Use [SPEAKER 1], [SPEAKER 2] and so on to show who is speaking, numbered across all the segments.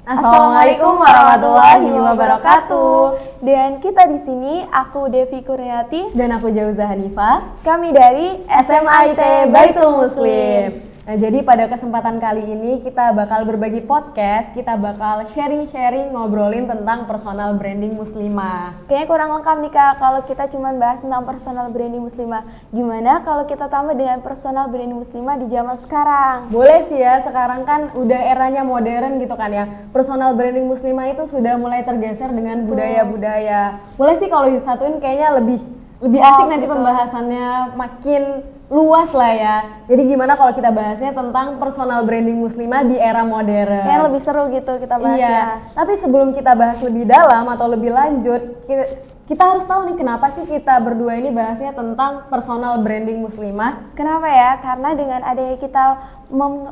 [SPEAKER 1] Assalamualaikum warahmatullahi wabarakatuh. Dan kita di sini, aku Devi Kurniati
[SPEAKER 2] dan aku Jauza Hanifah.
[SPEAKER 1] Kami dari
[SPEAKER 2] SMIT Baitul Muslim. Nah, jadi pada kesempatan kali ini kita bakal berbagi podcast, kita bakal sharing-sharing ngobrolin tentang personal branding muslimah.
[SPEAKER 1] Kayaknya kurang lengkap nih Kak kalau kita cuma bahas tentang personal branding muslimah. Gimana kalau kita tambah dengan personal branding muslimah di zaman sekarang?
[SPEAKER 2] Boleh sih ya, sekarang kan udah eranya modern gitu kan ya. Personal branding muslimah itu sudah mulai tergeser dengan budaya-budaya. Boleh sih kalau disatuin kayaknya lebih asik nanti pembahasannya, makin luas lah ya. Jadi gimana kalau kita bahasnya tentang personal branding muslimah di era modern?
[SPEAKER 1] Yang lebih seru gitu kita bahas
[SPEAKER 2] ya. Tapi sebelum kita bahas lebih dalam atau lebih lanjut, kita harus tahu nih kenapa sih kita berdua ini bahasnya tentang personal branding muslimah.
[SPEAKER 1] Kenapa ya? Karena dengan adanya kita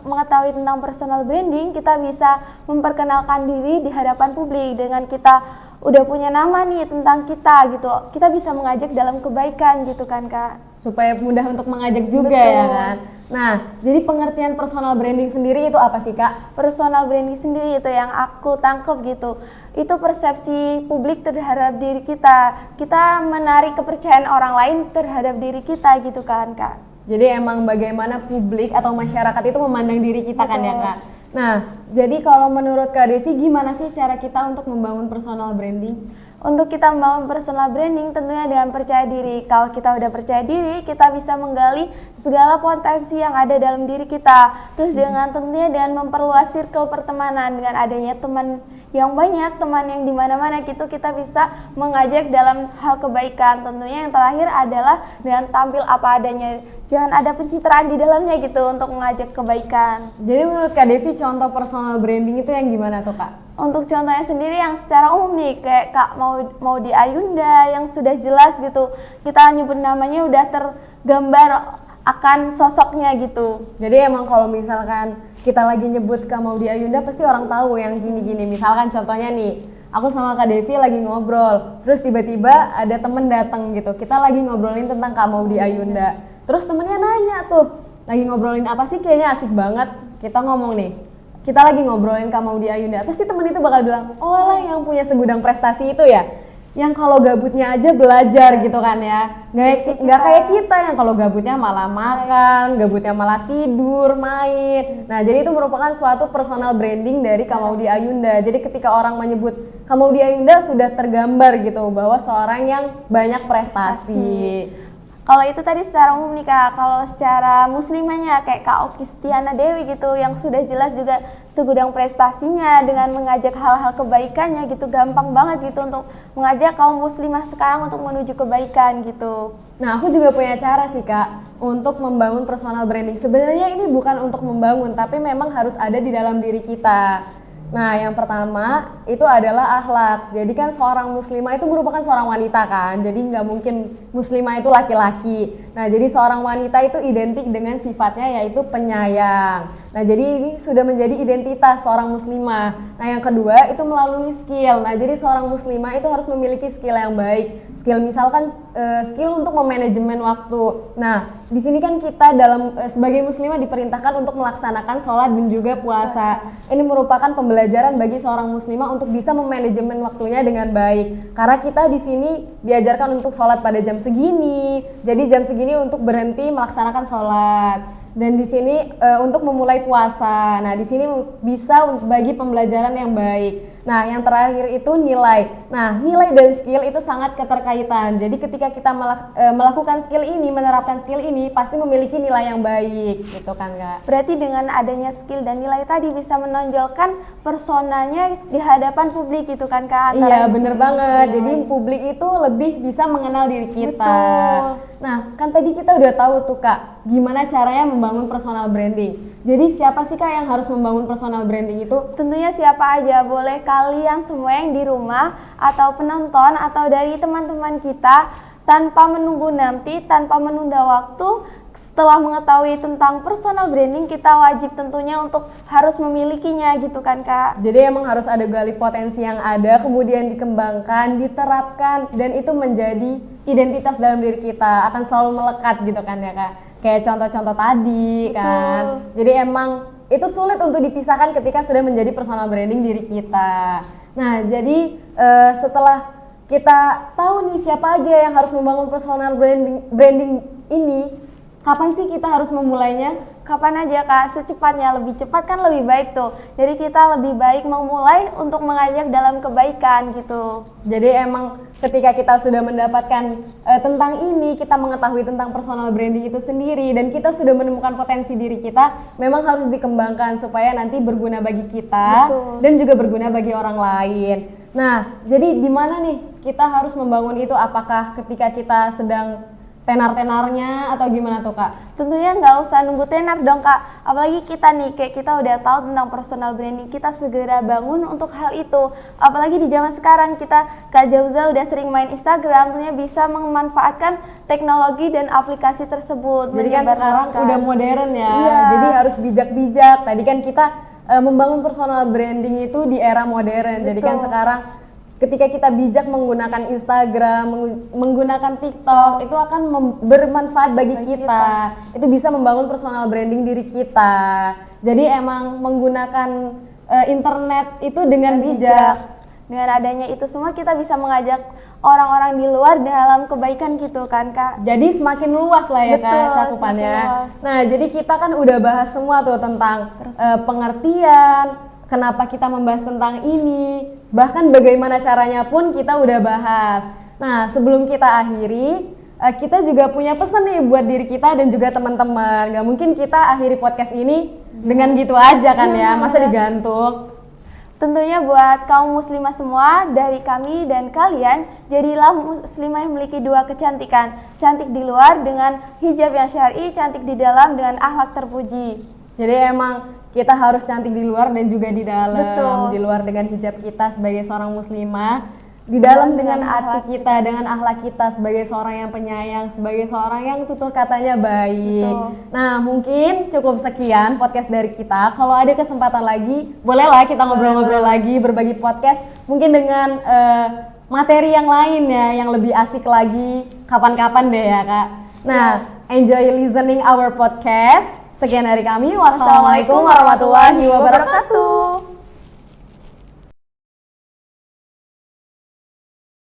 [SPEAKER 1] mengetahui tentang personal branding, kita bisa memperkenalkan diri di hadapan publik. Dengan kita udah punya nama nih tentang kita gitu, kita bisa mengajak dalam kebaikan gitu kan Kak,
[SPEAKER 2] supaya mudah untuk mengajak juga. Betul. Ya kan. Nah, jadi pengertian personal branding sendiri itu apa sih Kak?
[SPEAKER 1] Personal branding sendiri itu yang aku tangkep gitu, itu persepsi publik terhadap diri kita menarik kepercayaan orang lain terhadap diri kita gitu kan Kak.
[SPEAKER 2] Jadi emang bagaimana publik atau masyarakat itu memandang diri kita. Betul. Kan ya Kak. Nah, jadi kalau menurut Kak Devi, gimana sih cara kita untuk membangun personal branding?
[SPEAKER 1] Untuk kita membangun personal branding tentunya dengan percaya diri. Kalau kita udah percaya diri, kita bisa menggali segala potensi yang ada dalam diri kita. Terus tentunya dengan memperluas circle pertemanan, dengan adanya teman yang banyak, teman yang di mana-mana gitu, kita bisa mengajak dalam hal kebaikan. Tentunya yang terakhir adalah dengan tampil apa adanya. Jangan ada pencitraan di dalamnya gitu untuk mengajak kebaikan.
[SPEAKER 2] Jadi menurut Kak Devi contoh personal branding itu yang gimana tuh Kak?
[SPEAKER 1] Untuk contohnya sendiri yang secara umum nih, kayak Kak mau di Ayunda yang sudah jelas gitu, kita nyebut namanya udah tergambar akan sosoknya gitu.
[SPEAKER 2] Jadi emang kalau misalkan kita lagi nyebut Kak Maudi Ayunda, pasti orang tahu yang gini-gini. Misalkan contohnya nih, aku sama Kak Devi lagi ngobrol, terus tiba-tiba ada temen datang gitu, kita lagi ngobrolin tentang Kak Maudi Ayunda. Terus temennya nanya tuh, lagi ngobrolin apa sih, kayaknya asik banget. Kita ngomong nih, kita lagi ngobrolin Kak Maudi Ayunda, pasti temen itu bakal bilang, oh lah yang punya segudang prestasi itu ya, yang kalau gabutnya aja belajar gitu kan ya. Nggak kayak kita yang kalau gabutnya malah makan, gabutnya malah tidur, main. Nah, jadi itu merupakan suatu personal branding dari Kak Maudi Ayunda. Jadi ketika orang menyebut Kak Maudi Ayunda sudah tergambar gitu bahwa seorang yang banyak prestasi.
[SPEAKER 1] Kalau itu tadi secara umum nih Kak, kalau secara muslimahnya kayak Kak Oki Stiana Dewi gitu yang sudah jelas juga segudang prestasinya dengan mengajak hal-hal kebaikannya gitu, gampang banget gitu untuk mengajak kaum muslimah sekarang untuk menuju kebaikan gitu.
[SPEAKER 2] Nah, aku juga punya cara sih Kak untuk membangun personal branding. Sebenarnya ini bukan untuk membangun, tapi memang harus ada di dalam diri kita. Nah, yang pertama itu adalah akhlak. Jadi kan seorang muslimah itu merupakan seorang wanita kan. Jadi nggak mungkin muslimah itu laki-laki. Nah, jadi seorang wanita itu identik dengan sifatnya yaitu penyayang. Nah, jadi ini sudah menjadi identitas seorang muslimah. Nah, yang kedua itu melalui skill. Nah, jadi seorang muslimah itu harus memiliki skill yang baik. Skill misalkan skill untuk memanajemen waktu. Nah, di sini kan kita sebagai muslimah diperintahkan untuk melaksanakan sholat dan juga puasa. Ini merupakan pembelajaran bagi seorang muslimah untuk bisa memanajemen waktunya dengan baik. Karena kita di sini diajarkan untuk sholat pada jam segini. Jadi jam segini untuk berhenti melaksanakan sholat. Dan di sini untuk memulai puasa. Nah, di sini bisa bagi pembelajaran yang baik. Nah, yang terakhir itu nilai. Nah, nilai dan skill itu sangat keterkaitan. Jadi ketika kita melakukan skill ini, menerapkan skill ini, pasti memiliki nilai yang baik, gitu kan Kak?
[SPEAKER 1] Berarti dengan adanya skill dan nilai tadi bisa menonjolkan personanya di hadapan publik gitu kan Kak?
[SPEAKER 2] Iya, bener banget. Jadi publik itu lebih bisa mengenal diri kita.
[SPEAKER 1] Betul.
[SPEAKER 2] Nah, kan tadi kita udah tahu tuh Kak, gimana caranya membangun personal branding. Jadi siapa sih Kak yang harus membangun personal branding itu?
[SPEAKER 1] Tentunya siapa aja, boleh kalian semua yang di rumah atau penonton atau dari teman-teman kita, tanpa menunggu nanti, tanpa menunda waktu. Setelah mengetahui tentang personal branding, kita wajib tentunya untuk harus memilikinya gitu kan Kak.
[SPEAKER 2] Jadi emang harus ada gali potensi yang ada, kemudian dikembangkan, diterapkan, dan itu menjadi identitas dalam diri kita, akan selalu melekat gitu kan ya Kak. Kayak contoh-contoh tadi. Betul. Kan. Jadi emang itu sulit untuk dipisahkan ketika sudah menjadi personal branding diri kita. Nah, jadi setelah kita tahu nih siapa aja yang harus membangun personal branding ini, kapan sih kita harus memulainya?
[SPEAKER 1] Kapan aja Kak, secepatnya, lebih cepat kan lebih baik tuh. Jadi kita lebih baik memulai untuk mengajak dalam kebaikan gitu.
[SPEAKER 2] Jadi emang ketika kita sudah mendapatkan tentang ini, kita mengetahui tentang personal branding itu sendiri dan kita sudah menemukan potensi diri kita, memang harus dikembangkan supaya nanti berguna bagi kita. Betul. Dan juga berguna bagi orang lain. Nah, jadi di mana nih kita harus membangun itu? Apakah ketika kita sedang tenar-tenarnya atau gimana tuh Kak?
[SPEAKER 1] Tentunya nggak usah nunggu tenar dong Kak, apalagi kita nih kayak kita udah tahu tentang personal branding, kita segera bangun untuk hal itu. Apalagi di zaman sekarang Kak Jauza udah sering main Instagram, tentunya bisa memanfaatkan teknologi dan aplikasi tersebut.
[SPEAKER 2] Jadi kan sekarang udah modern ya,
[SPEAKER 1] iya.
[SPEAKER 2] Jadi harus bijak-bijak. Tadi kan kita membangun personal branding itu di era modern. Betul. Jadi kan sekarang ketika kita bijak menggunakan Instagram, menggunakan TikTok, itu akan bermanfaat bagi kita. Itu bisa membangun personal branding diri kita. Jadi emang menggunakan internet itu dengan bijak.
[SPEAKER 1] Dengan adanya itu semua kita bisa mengajak orang-orang di luar dalam kebaikan gitu kan Kak.
[SPEAKER 2] Jadi semakin luas lah ya. Betul, Kak cakupannya. Nah, jadi kita kan udah bahas semua tuh tentang pengertian, kenapa kita membahas tentang ini, bahkan bagaimana caranya pun kita udah bahas. Nah, sebelum kita akhiri, kita juga punya pesan nih buat diri kita dan juga teman-teman. Gak mungkin kita akhiri podcast ini dengan gitu aja kan ya, masa digantung.
[SPEAKER 1] Tentunya buat kaum muslimah semua, dari kami dan kalian, jadilah muslimah yang memiliki dua kecantikan. Cantik di luar dengan hijab yang syar'i, cantik di dalam dengan akhlak terpuji.
[SPEAKER 2] Jadi emang kita harus cantik di luar dan juga di dalam.
[SPEAKER 1] Betul.
[SPEAKER 2] Di luar dengan hijab kita sebagai seorang muslimah, di dalam dengan hati kita, dengan akhlak kita sebagai seorang yang penyayang, sebagai seorang yang tutur katanya baik. Betul. Nah, mungkin cukup sekian podcast dari kita. Kalau ada kesempatan lagi, bolehlah kita ngobrol-ngobrol lagi, berbagi podcast mungkin dengan materi yang lain ya, yang lebih asik lagi kapan-kapan deh ya, Kak. Nah, enjoy listening our podcast. Sekian dari kami. Wassalamualaikum warahmatullahi wabarakatuh.